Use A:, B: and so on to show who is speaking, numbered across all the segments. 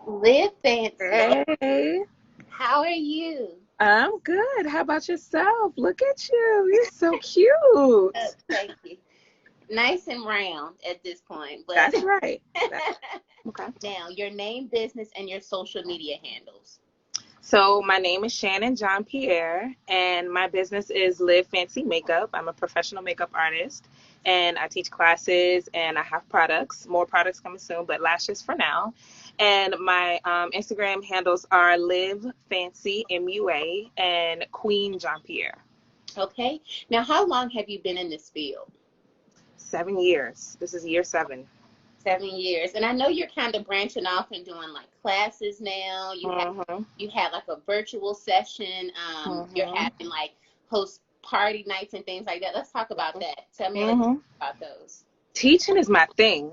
A: Live fancy.
B: Hey,
A: How are you?
B: I'm good. How about yourself? Look at you. You're so cute.
A: Thank you. Nice and round at this point, but
B: That's right. Okay.
A: now your name, business, and your social media handles.
B: So my name is Shannon John Pierre, and my business is Live Fancy Makeup. I'm a professional makeup artist, and I teach classes, and I have products. More products coming soon, but lashes for now. And my Instagram handles are Live Fancy MUA and Queen John Pierre.
A: Okay. Now, how long have you been in this field?
B: 7 years. This is year 7.
A: 7 years. And I know you're kind of branching off and doing like classes now.
B: Mm-hmm.
A: You have like a virtual session. You're
B: Mm-hmm.
A: having like host party nights and things like that. Let's talk about that. Tell me a little
B: Mm-hmm.
A: about those.
B: Teaching is my thing.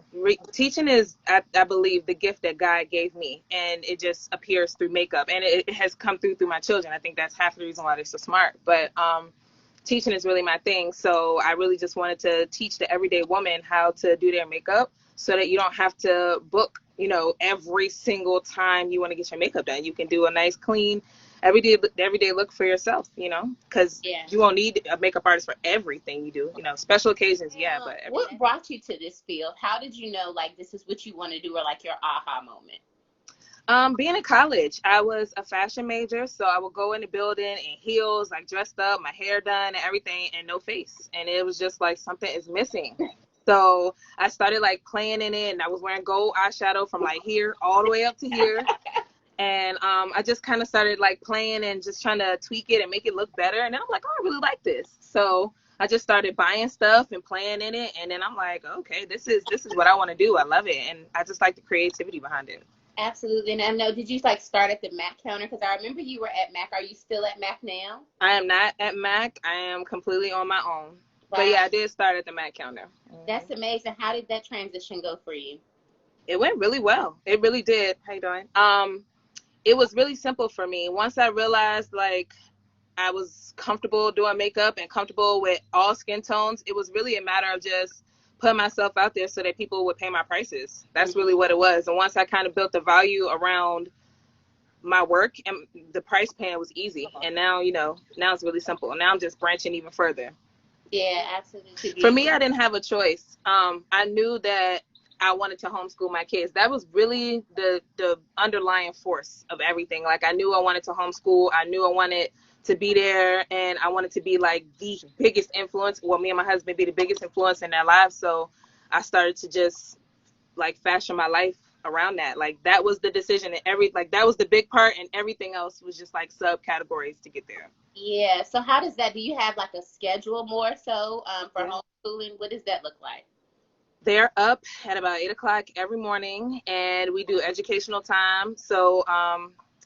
B: Teaching is, I believe, the gift that God gave me, and it just appears through makeup, and it has come through my children. I think that's half the reason why they're so smart. But teaching is really my thing. So I really just wanted to teach the everyday woman how to do their makeup, so that you don't have to book, every single time you want to get your makeup done. You can do a nice, clean, everyday look for yourself, because
A: Yeah.
B: you won't need a makeup artist for everything you do. Special occasions, yeah, but every
A: What
B: day.
A: brought you to this field? How did you know like this is what you want to do or like your aha moment?
B: Being in college, I was a fashion major, so I would go in the building in heels, like dressed up, my hair done and everything, and no face. And it was just like something is missing. So I started like playing in it, and I was wearing gold eyeshadow from like here all the way up to here. And I just kind of started like playing and just trying to tweak it and make it look better. And then I'm like, oh, I really like this. So I just started buying stuff and playing in it. And then I'm like, okay, this is what I want to do. I love it. And I just like the creativity behind it.
A: Absolutely. And I know, did you like start at the Mac counter? Because I remember you were at Mac. Are you still at Mac now?
B: I am not at Mac. I am completely on my own. But
A: Wow.
B: yeah, I did start at the Mac counter.
A: That's amazing. How did that transition go for you?
B: It went really well. It really did. How you doing? It was really simple for me. Once I realized like I was comfortable doing makeup and comfortable with all skin tones, it was really a matter of just putting myself out there so that people would pay my prices. That's really what it was. And once I kind of built the value around my work, and the price paying was easy. And now, now it's really simple. Now I'm just branching even further.
A: Yeah, absolutely.
B: For me, I didn't have a choice. I knew that I wanted to homeschool my kids. That was really the underlying force of everything. Like I knew I wanted to homeschool. I knew I wanted to be there, and I wanted to be like the biggest influence. Well, me and my husband be the biggest influence in their lives. So I started to just like fashion my life around that. Like that was the decision, and that was the big part, and everything else was just like subcategories to get there.
A: Yeah. So how does that, do you have like a schedule more so for
B: Yeah.
A: homeschooling? What does that look like?
B: They're up at about 8 o'clock every morning, and we do educational time. So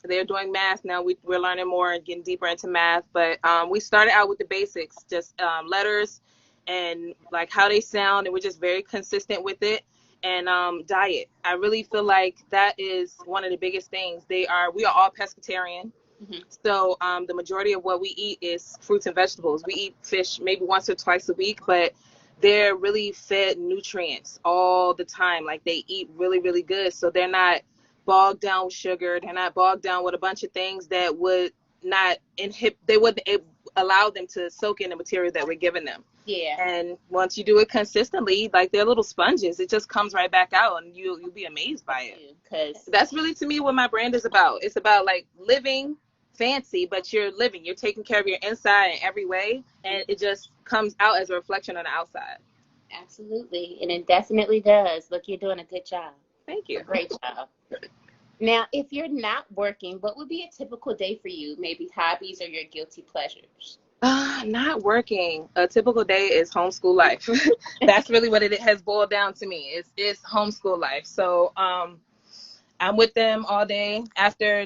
B: they're doing math now. We're learning more and getting deeper into math. But we started out with the basics, just letters and like how they sound, and we're just very consistent with it. And diet. I really feel like that is one of the biggest things. We are all pescatarian.
A: Hmm.
B: So the majority of what we eat is fruits and vegetables. We eat fish maybe once or twice a week, but they're really fed nutrients all the time. Like they eat really, really good. So they're not bogged down with sugar. They're not bogged down with a bunch of things that would not they wouldn't allow them to soak in the material that we're giving them.
A: Yeah.
B: And once you do it consistently, like they're little sponges. It just comes right back out, and you'll be amazed by it.
A: Because
B: That's really to me what my brand is about. It's about like living fancy, but you're taking care of your inside in every way, and it just comes out as a reflection on the outside.
A: absolutely. And it definitely does. Look, you're doing a good job.
B: Thank
A: A
B: you.
A: great job. Now, if you're not working, what would be a typical day for you? Maybe hobbies or your guilty pleasures?
B: Not working. A typical day is homeschool life. That's really what it has boiled down to me. It's homeschool life. So I'm with them all day. After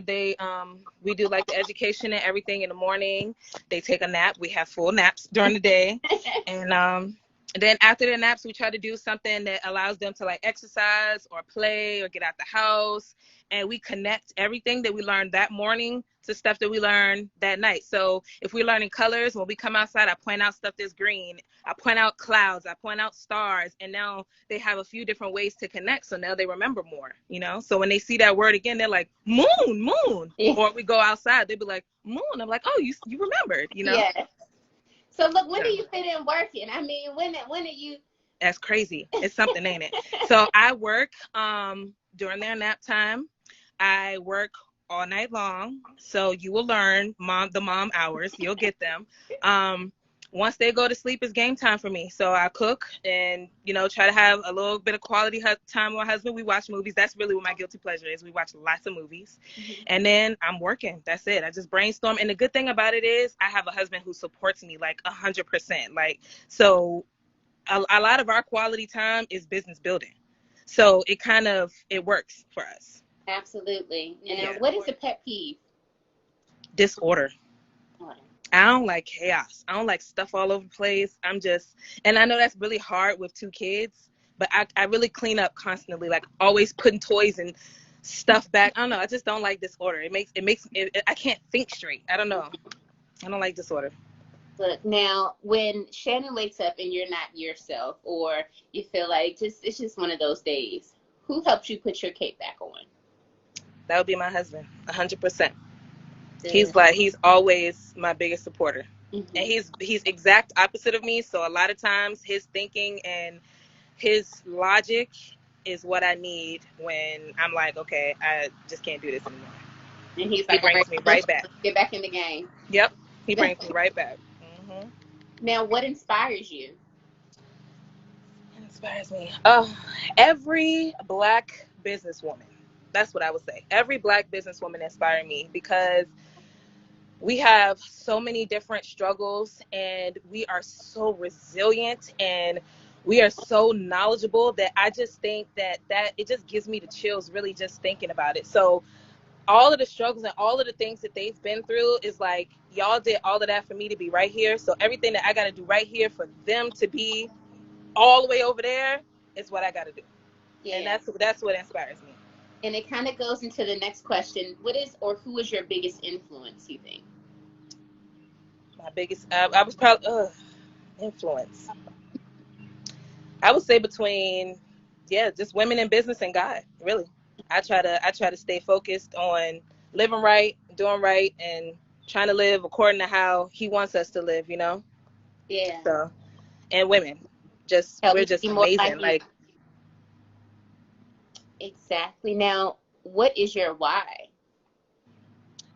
B: we do like the education and everything in the morning. They take a nap. We have full naps during the day, and then after their naps, we try to do something that allows them to like exercise or play or get out the house. And we connect everything that we learned that morning to stuff that we learned that night. So if we're learning colors, when we come outside, I point out stuff that's green. I point out clouds. I point out stars. And now they have a few different ways to connect. So now they remember more, you know? So when they see that word again, they're like, moon, moon.
A: Yeah.
B: Or we go outside, they'd be like, moon. I'm like, oh, you remembered, you know?
A: Yeah. So look, when do
B: So
A: you fit in working? I mean, when are you?
B: that's crazy. It's something, ain't it? So I work during their nap time. I work all night long. So you will learn the mom hours. You'll get them. Once they go to sleep, it's game time for me. So I cook and, you know, try to have a little bit of quality time with my husband. We watch movies. That's really what my guilty pleasure is. We watch lots of movies.
A: Mm-hmm.
B: And then I'm working. That's it. I just brainstorm. And the good thing about it is I have a husband who supports me like 100%. Like, so a lot of our quality time is business building. So it works for us.
A: Absolutely. Now,
B: Yeah.
A: what is a pet peeve?
B: Disorder.
A: Order.
B: I don't like chaos. I don't like stuff all over the place. And I know that's really hard with 2 kids, but I really clean up constantly, like always putting toys and stuff back. I don't know. I just don't like disorder. I can't think straight. I don't know. I don't like disorder.
A: Look, now, when Shannon wakes up and you're not yourself, or you feel like it's just one of those days, who helps you put your cape back on?
B: That would be my husband, 100%.
A: Good.
B: He's always my biggest supporter.
A: Mm-hmm.
B: And he's exact opposite of me. So a lot of times his thinking and his logic is what I need when I'm like, okay, I just can't do this anymore.
A: And he's
B: He
A: like, all right,
B: brings me right back.
A: let's get back in the game.
B: Yep. He brings me right back. Mm-hmm.
A: Now, what inspires you?
B: Inspires me. Oh, every Black businesswoman. That's what I would say. Every Black businesswoman inspired me because we have so many different struggles and we are so resilient and we are so knowledgeable that I just think that it just gives me the chills really just thinking about it. So all of the struggles and all of the things that they've been through is like, y'all did all of that for me to be right here. So everything that I got to do right here for them to be all the way over there is what I got to do.
A: Yeah.
B: And that's what inspires me.
A: And it kind of goes into the next question. What is or who is your biggest influence, you think?
B: My biggest, I was probably, influence. I would say between, just women in business and God, really. I try to stay focused on living right, doing right, and trying to live according to how He wants us to live, you know?
A: Yeah.
B: So, and women, we're just amazing. Like,
A: exactly. Now, what is your why?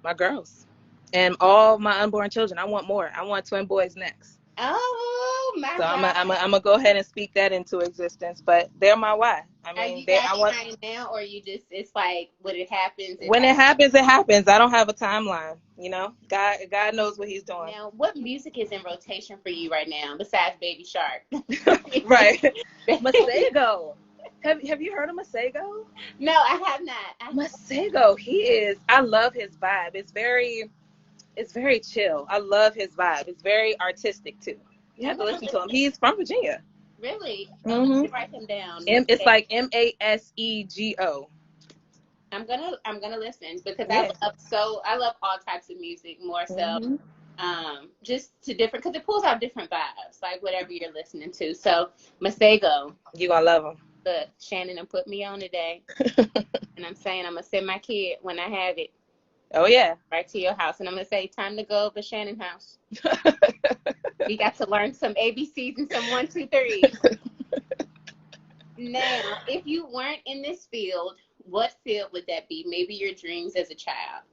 B: my girls and all my unborn children. I want more. I want twin boys next.
A: Oh my
B: So
A: God.
B: I'm gonna go ahead and speak that into existence. But they're my why. I
A: Are
B: mean,
A: you guys trying now, or you just it's like when it happens?
B: When it happens, it happens. I don't have a timeline. You know, God knows what He's doing.
A: Now, what music is in rotation for you right now besides Baby Shark?
B: Right, Masego. Have you heard of Masego?
A: No, I have not.
B: Masego, I love his vibe. It's very chill. I love his vibe. It's very artistic too. You have to listen to him. He's from Virginia.
A: Really?
B: Mm-hmm.
A: Let me write him down.
B: It's like Masego.
A: I'm gonna listen because
B: Yeah.
A: I love all types of music more so.
B: Mm-hmm.
A: Just to different because it pulls out different vibes, like whatever you're listening to. So Masego.
B: You gonna love him.
A: Look, Shannon and put me on today. And I'm saying I'm gonna send my kid when I have it.
B: Oh yeah.
A: Right to your house. And I'm gonna say, time to go over Shannon house. We got to learn some ABCs and some 1, 2, 3. Now, if you weren't in this field, what field would that be? Maybe your dreams as a child.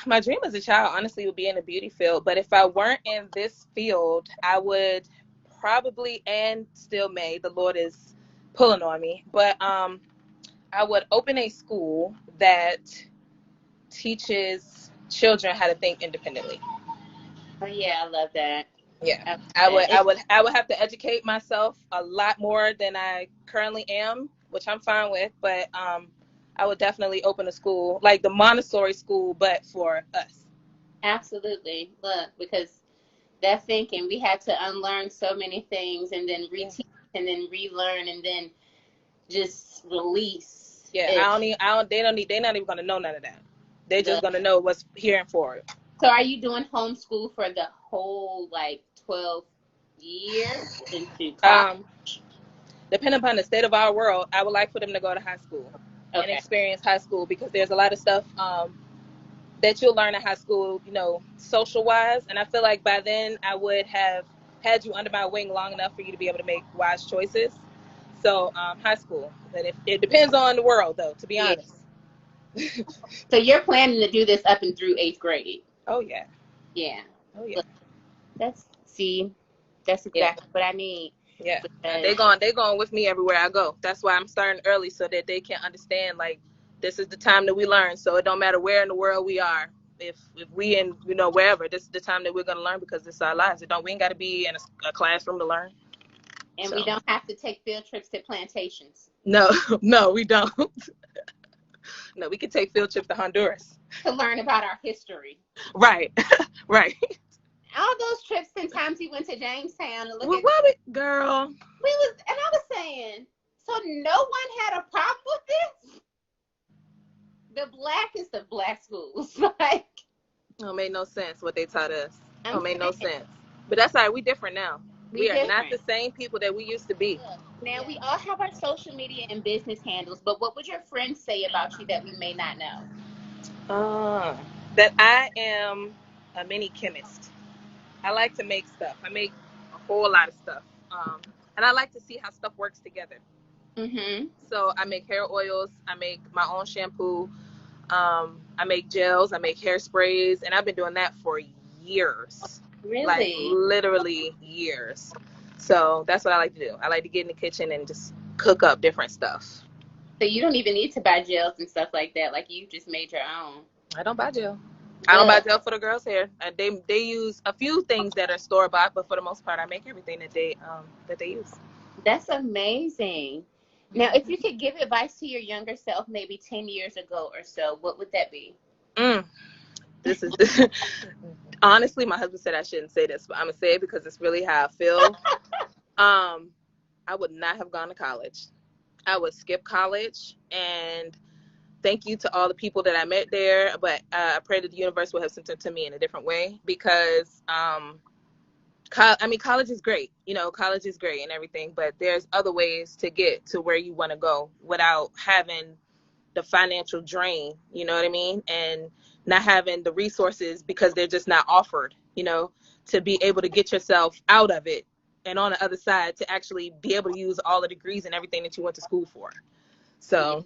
B: My dream as a child, honestly, would be in the beauty field. But if I weren't in this field, I would probably, and still may, the Lord is pulling on me, but I would open a school that teaches children how to think independently.
A: Oh yeah, I love that.
B: Yeah, I would have to educate myself a lot more than I currently am, which I'm fine with. But I would definitely open a school like the Montessori school, but for us.
A: Absolutely. Look, because That thinking. We had to unlearn so many things and then
B: Yeah.
A: reteach and then relearn and then just release
B: Yeah,
A: it.
B: they're not even gonna know none of that. They're just
A: The,
B: gonna know what's here and for it.
A: so are you doing homeschool for the whole like 12 years into college?
B: Um, Depending upon the state of our world, I would like for them to go to high school and
A: Okay.
B: experience high school, because there's a lot of stuff that you'll learn in high school, social wise. And I feel like by then I would have had you under my wing long enough for you to be able to make wise choices. So high school. But it depends on the world, though, to be
A: Yeah.
B: honest.
A: So you're planning to do this up and through 8th grade.
B: Oh yeah.
A: Yeah.
B: Oh yeah.
A: Look, that's
B: Yeah.
A: exactly what I need.
B: Yeah,
A: Because
B: they going with me everywhere I go. That's why I'm starting early, so that they can understand, like, this is the time that we learn. So it don't matter where in the world we are. If we in wherever, this is the time that we're gonna learn, because it's our lives. We ain't got to be in a classroom to learn.
A: and we
B: So
A: don't have to take field trips to plantations
B: no, no, we don't. No, we can take field trips to Honduras.
A: to learn about our history.
B: Right, right.
A: All those trips and times we went to Jamestown and look
B: Well,
A: at
B: what we, girl?
A: and I was saying, so no one had a problem with this? The blackest of black schools. Like,
B: It made no sense what they taught us.
A: I'm
B: It made no
A: saying,
B: sense. But that's all right. We different now.
A: we
B: We are not
A: different.
B: the same people that we used to be.
A: Look, now we all have our social media and business handles, but what would your friends say about you that we may not know?
B: That I am a mini chemist. I like to make stuff. I make a whole lot of stuff. And I like to see how stuff works together.
A: Mm-hmm.
B: So I make hair oils. I make my own shampoo. I make gels. I make hairsprays. And I've been doing that for years. Like,
A: Really?
B: literally years. So that's what I like to do. I like to get in the kitchen and just cook up different stuff.
A: So you don't even need to buy gels and stuff like that. Like you just made your own.
B: I don't buy gel. I don't buy gel for the girls' hair. They use a few things that are store bought, but for the most part, I make everything that they use.
A: That's amazing. Now, if you could give advice to your younger self, maybe 10 years ago or so, what would that be?
B: This is honestly, my husband said I shouldn't say this, but I'm gonna say it because it's really how I feel. I would not have gone to college. I would skip college, and thank you to all the people that I met there. But I pray that the universe will have sent them to me in a different way, because college is great. College is great and everything, but there's other ways to get to where you want to go without having the financial drain, you know what I mean? And not having the resources, because they're just not offered, to be able to get yourself out of it and on the other side to actually be able to use all the degrees and everything that you went to school for. So,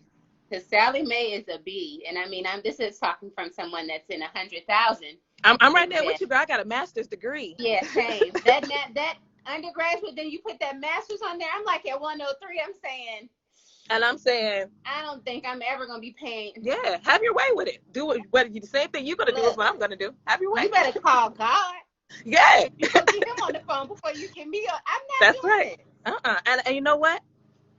A: because Sally Mae is a B, and I mean, this is talking from someone that's in 100,000.
B: I'm right there with you, girl. I got a master's degree.
A: Yeah, same. that undergraduate, then you put that master's on there. I'm like at 103.
B: I'm saying,
A: I don't think I'm ever gonna be paying.
B: Yeah, have your way with it. Do what the same thing you're gonna do is what I'm gonna do. Have your way.
A: You better call God.
B: Yeah.
A: You gonna get him on the phone before you get me. I'm not.
B: That's
A: doing
B: right.
A: It.
B: And you know what?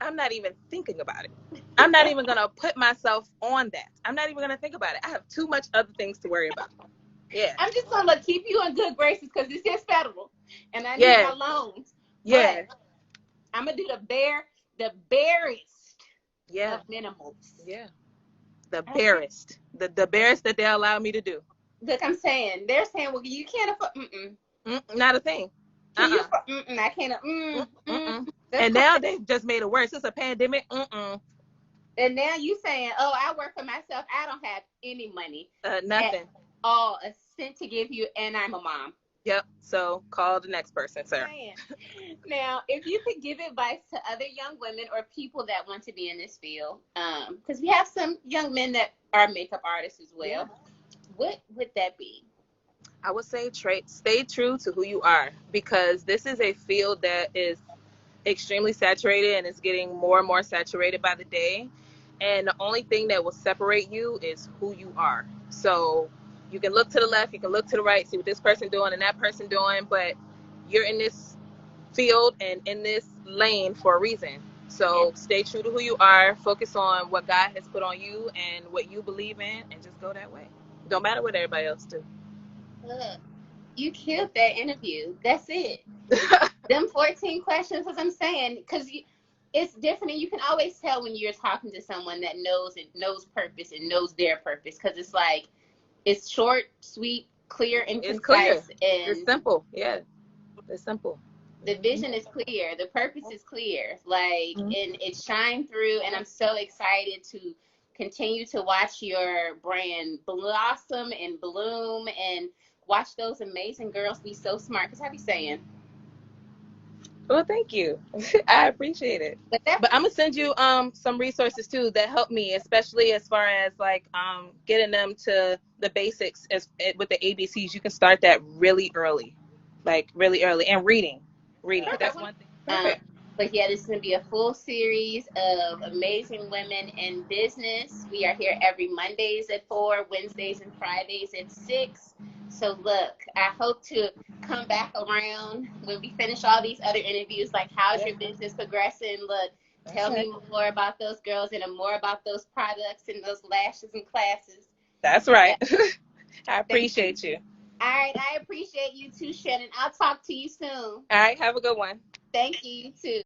B: I'm not even thinking about it. I'm not even gonna put myself on that. I'm not even gonna think about it. I have too much other things to worry about. Yeah.
A: I'm just gonna keep you in good graces because this is federal, and I need my loans.
B: Yeah.
A: But I'm gonna do the barest of minimals.
B: Yeah. The barest. The barest that they allow me to do.
A: Look, I'm saying, they're saying, well, you can't afford.
B: Not a thing.
A: I can't.
B: And now they've just made it worse. It's a pandemic.
A: And now you saying, oh, I work for myself. I don't have any money.
B: Nothing.
A: All a cent to give you, and I'm a mom.
B: Yep. So call the next person, sir.
A: Now, if you could give advice to other young women or people that want to be in this field, because we have some young men that are makeup artists as well, yeah. What would that be?
B: I would say stay true to who you are, because this is a field that is extremely saturated, and it's getting more and more saturated by the day. And the only thing that will separate you is who you are. So you can look to the left, you can look to the right, see what this person doing and that person doing, but you're in this field and in this lane for a reason. So stay true to who you are, focus on what God has put on you and what you believe in, and just go that way. Don't matter what everybody else do.
A: You killed that interview. That's it. Them 14 questions, as I'm saying, because it's different, and you can always tell when you're talking to someone that knows purpose and knows their purpose, because it's like it's short, sweet, clear, and
B: It's clear.
A: concise, and
B: It's simple. Yeah, it's simple.
A: the vision is clear, the purpose is clear, like, and it shined through. And I'm so excited to continue to watch your brand blossom and bloom, and watch those amazing girls be so smart. Because I be saying,
B: Well, thank you. I appreciate it. But I'm gonna send you some resources too that help me, especially as far as like getting them to the basics with the ABCs. You can start that really early, and reading. That's one thing.
A: But yeah, this is going to be a full series of amazing women in business. We are here every Mondays at 4, Wednesdays and Fridays at 6. So look, I hope to come back around when we finish all these other interviews. Like, how's your business progressing? Look, tell me more about those girls and more about those products and those lashes and classes.
B: That's right. I appreciate you.
A: All right, I appreciate you too, Shannon. I'll talk to you soon.
B: All right, have a good one.
A: Thank you, you too.